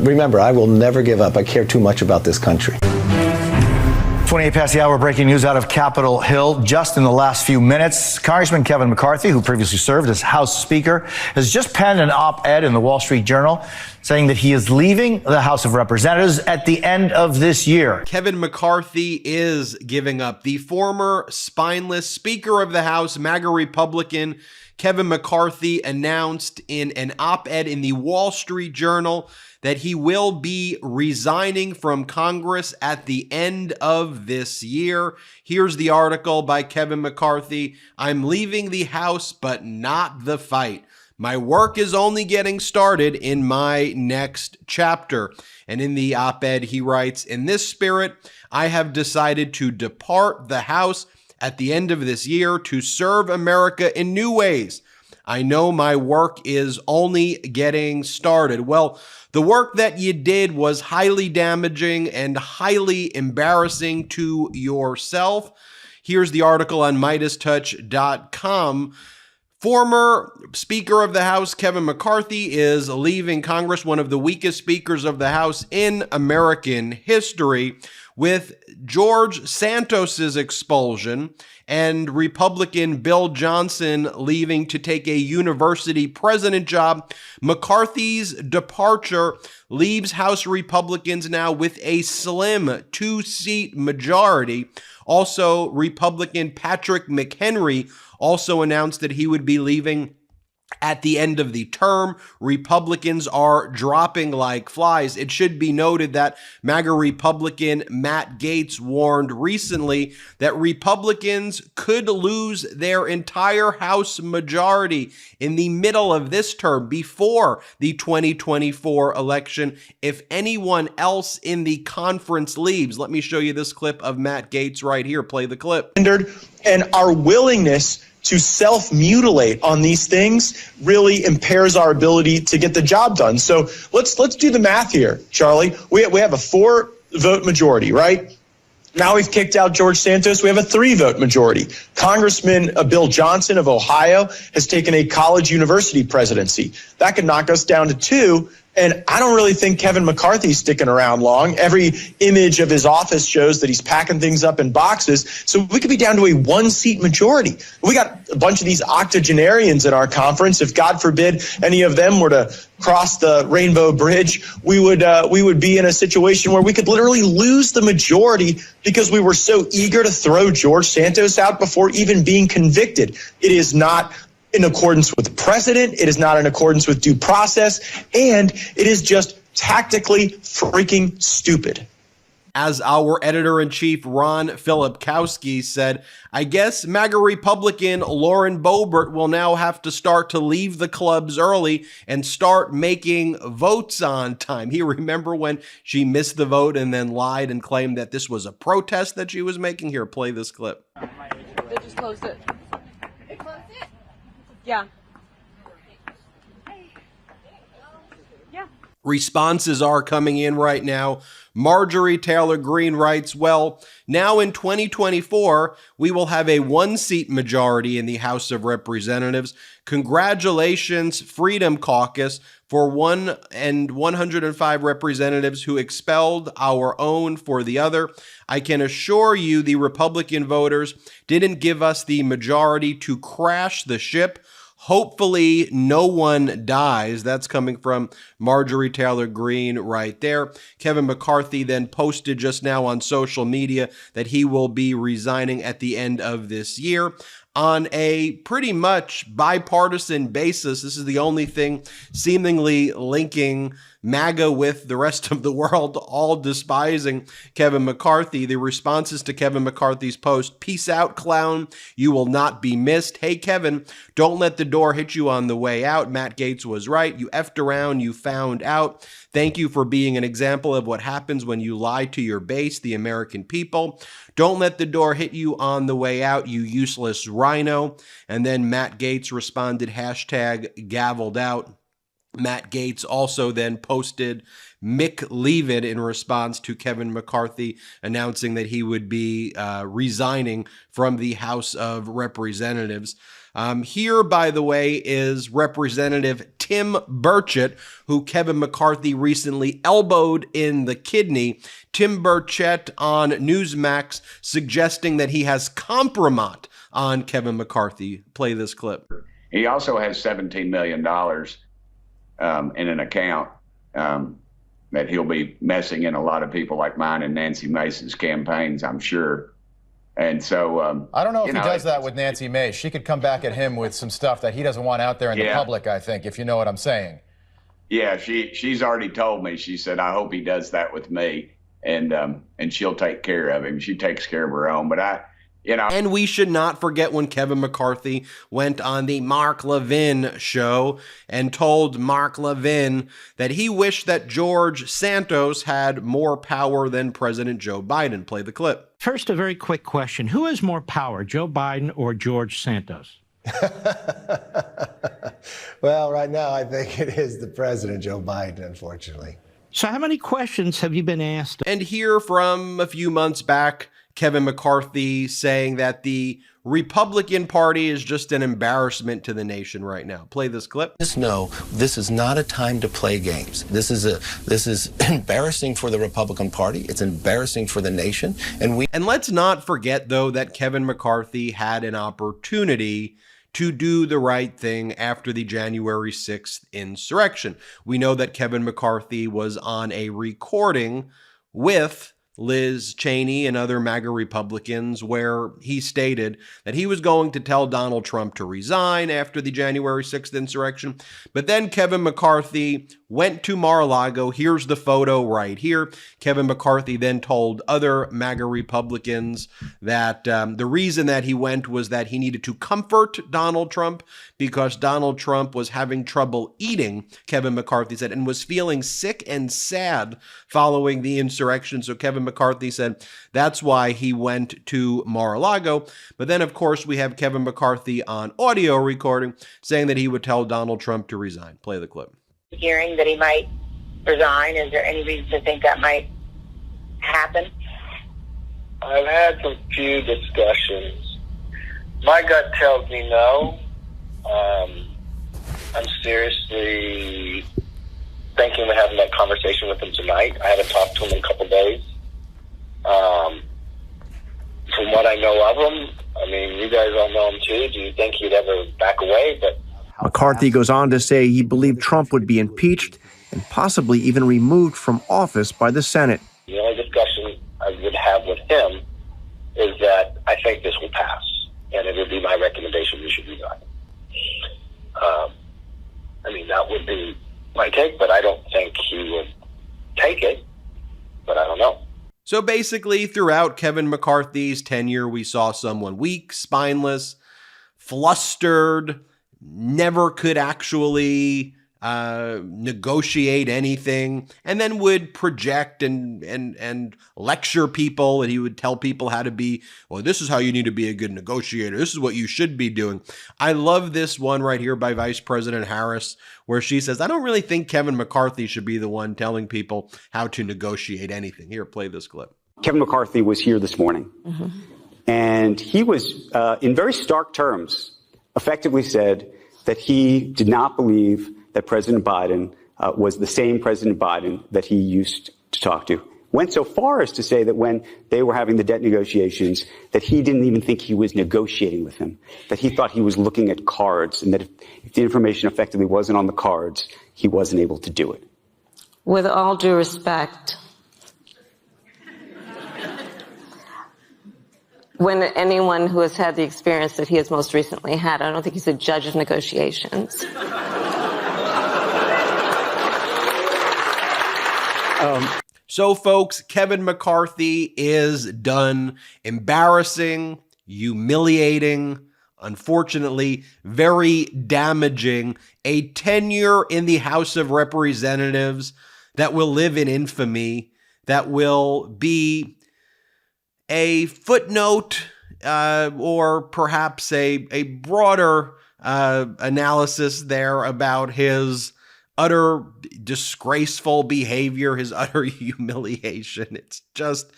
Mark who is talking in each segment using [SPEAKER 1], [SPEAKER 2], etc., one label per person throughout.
[SPEAKER 1] remember, I will never give up. I care too much about this country.
[SPEAKER 2] 28 past the hour, breaking news out of Capitol Hill. Just in the last few minutes, Congressman Kevin McCarthy, who previously served as House Speaker, has just penned an op-ed in the Wall Street Journal saying that he is leaving the House of Representatives at the end of this year.
[SPEAKER 3] Kevin McCarthy is giving up. The former spineless Speaker of the House, MAGA Republican Kevin McCarthy, announced in an op-ed in the Wall Street Journal that he will be resigning from Congress at the end of this year. Here's the article by Kevin McCarthy. I'm leaving the House, but not the fight. My work is only getting started in my next chapter. And in the op-ed, he writes, in this spirit, I have decided to depart the House at the end of this year to serve America in new ways. I know my work is only getting started. Well, the work that you did was highly damaging and highly embarrassing to yourself. Here's the article on MeidasTouch.com. Former Speaker of the House Kevin McCarthy is leaving Congress, one of the weakest speakers of the House in American history, with George Santos's expulsion and Republican Bill Johnson leaving to take a university president job. McCarthy's departure leaves House Republicans now with a slim 2-seat majority. Also, Republican Patrick McHenry also announced that he would be leaving at the end of the term. Republicans are dropping like flies. It should be noted that MAGA Republican Matt Gaetz warned recently that Republicans could lose their entire House majority in the middle of this term, before the 2024 election, if anyone else in the conference leaves. Let me show you this clip of Matt Gaetz right here. Play the clip.
[SPEAKER 4] And our willingness to self-mutilate on these things really impairs our ability to get the job done. So let's do the math here, Charlie. We have a 4-vote majority, right? Now we've kicked out George Santos. We have a 3-vote majority. Congressman Bill Johnson of Ohio has taken a college university presidency. That could knock us down to 2. And I don't really think Kevin McCarthy's sticking around long. Every image of his office shows that he's packing things up in boxes. So we could be down to a 1-seat majority. We got a bunch of these octogenarians in our conference. If, God forbid, any of them were to cross the Rainbow Bridge, we would be in a situation where we could literally lose the majority because we were so eager to throw George Santos out before even being convicted. It is not in accordance with the precedent. It is not in accordance with due process, and it is just tactically freaking stupid.
[SPEAKER 3] As our editor-in-chief Ron Filipkowski said, I guess MAGA Republican Lauren Boebert will now have to start to leave the clubs early and start making votes on time. You remember when she missed the vote and then lied and claimed that this was a protest that she was making? Here, play this clip.
[SPEAKER 5] They just closed it. They closed it? Yeah. Yeah.
[SPEAKER 3] Responses are coming in right now. Marjorie Taylor Greene writes, well, now in 2024, we will have a 1-seat majority in the House of Representatives. Congratulations, Freedom Caucus, for 105 representatives who expelled our own for the other. I can assure you the Republican voters didn't give us the majority to crash the ship. Hopefully no one dies. That's coming from Marjorie Taylor Greene right there. Kevin McCarthy then posted just now on social media that he will be resigning at the end of this year. On a pretty much bipartisan basis, this is the only thing seemingly linking MAGA with the rest of the world, all despising Kevin McCarthy. The responses to Kevin McCarthy's post: peace out, clown. You will not be missed. Hey, Kevin, don't let the door hit you on the way out. Matt Gaetz was right. You effed around. You found out. Thank you for being an example of what happens when you lie to your base, the American people. Don't let the door hit you on the way out, you useless rhino. And then Matt Gaetz responded, hashtag gavelled out. Matt Gaetz also then posted Mick Leave It in response to Kevin McCarthy announcing that he would be resigning from the House of Representatives. Here, by the way, is Representative Tim Burchett, who Kevin McCarthy recently elbowed in the kidney. Tim Burchett on Newsmax suggesting that he has compromise on Kevin McCarthy. Play this clip.
[SPEAKER 6] He also has $17 million in an account that he'll be messing in a lot of people like mine and Nancy Mace's campaigns, I'm sure. And so
[SPEAKER 7] I don't know if he does that with Nancy Mace. She could come back at him with some stuff that he doesn't want out there in the public, I think, if you know what I'm saying.
[SPEAKER 6] Yeah, she's already told me. She said, I hope he does that with me, and she'll take care of him. She takes care of her own, but And
[SPEAKER 3] we should not forget when Kevin McCarthy went on the Mark Levin show and told Mark Levin that he wished that George Santos had more power than President Joe Biden. Play the clip.
[SPEAKER 8] First, a very quick question. Who has more power, Joe Biden or George Santos?
[SPEAKER 1] Well, right now, I think it is the president, Joe Biden, unfortunately.
[SPEAKER 8] So how many questions have you been asked?
[SPEAKER 3] And here from a few months back, Kevin McCarthy saying that the Republican Party is just an embarrassment to the nation right now. Play this clip.
[SPEAKER 1] Just know this is not a time to play games. This is embarrassing for the Republican Party. It's embarrassing for the nation. And
[SPEAKER 3] let's not forget, though, that Kevin McCarthy had an opportunity to do the right thing after the January 6th insurrection. We know that Kevin McCarthy was on a recording with Liz Cheney and other MAGA Republicans where he stated that he was going to tell Donald Trump to resign after the January 6th insurrection. But then Kevin McCarthy went to Mar-a-Lago. Here's the photo right here. Kevin McCarthy then told other MAGA Republicans that the reason that he went was that he needed to comfort Donald Trump because Donald Trump was having trouble eating, Kevin McCarthy said, and was feeling sick and sad following the insurrection. So Kevin McCarthy said that's why he went to Mar-a-Lago. But then, of course, we have Kevin McCarthy on audio recording saying that he would tell Donald Trump to resign. Play the clip.
[SPEAKER 9] Hearing that he might resign, is there any reason to think that might happen?
[SPEAKER 10] I've had some few discussions. My gut tells me no. I'm seriously thinking of having that conversation with him tonight. I haven't talked to him in a couple days. From what I know of him, I mean, you guys all know him too. Do you think he'd ever back away? But
[SPEAKER 11] McCarthy goes on to say he believed Trump would be impeached and possibly even removed from office by the Senate.
[SPEAKER 10] The only discussion I would have with him is that I think this will pass, and it would be my recommendation we should resign. I mean, that would be my take, but I don't think he would take it, but I don't know.
[SPEAKER 3] So basically, throughout Kevin McCarthy's tenure, we saw someone weak, spineless, flustered, never could actually negotiate anything, and then would project and lecture people, and he would tell people how to be, well, this is how you need to be a good negotiator. This is what you should be doing. I love this one right here by Vice President Harris, where she says, I don't really think Kevin McCarthy should be the one telling people how to negotiate anything. Here, play this clip.
[SPEAKER 12] Kevin McCarthy was here this morning, and he was, in very stark terms, effectively said that he did not believe that President Biden was the same President Biden that he used to talk to. Went so far as to say that when they were having the debt negotiations, that he didn't even think he was negotiating with him, that he thought he was looking at cards, and that if the information effectively wasn't on the cards, he wasn't able to do it.
[SPEAKER 13] With all due respect, when anyone who has had the experience that he has most recently had, I don't think he's a judge of negotiations.
[SPEAKER 3] So, folks, Kevin McCarthy is done. Embarrassing, humiliating, unfortunately, very damaging. A tenure in the House of Representatives that will live in infamy, that will be a footnote or perhaps a broader analysis there about his utter disgraceful behavior, his utter humiliation. It's just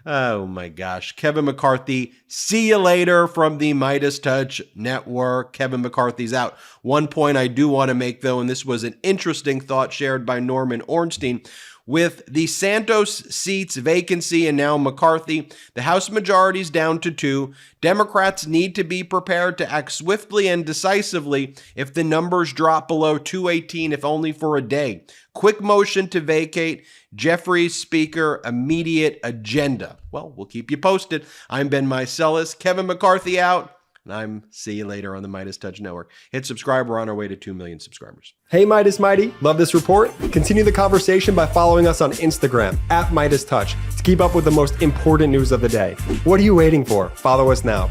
[SPEAKER 3] Oh my gosh. Kevin McCarthy, see you later from the MeidasTouch Network. Kevin McCarthy's out. One point I do want to make, though, and this was an interesting thought shared by Norman Ornstein. With the Santos seats vacancy and now McCarthy, the House majority is down to 2. Democrats need to be prepared to act swiftly and decisively if the numbers drop below 218, if only for a day. Quick motion to vacate. Jeffries Speaker, immediate agenda. Well, we'll keep you posted. I'm Ben Meiselas. Kevin McCarthy out. And I'm see you later on the MeidasTouch Network. Hit subscribe. We're on our way to 2 million subscribers.
[SPEAKER 14] Hey, Meidas Mighty. Love this report? Continue the conversation by following us on Instagram @MeidasTouch to keep up with the most important news of the day. What are you waiting for? Follow us now.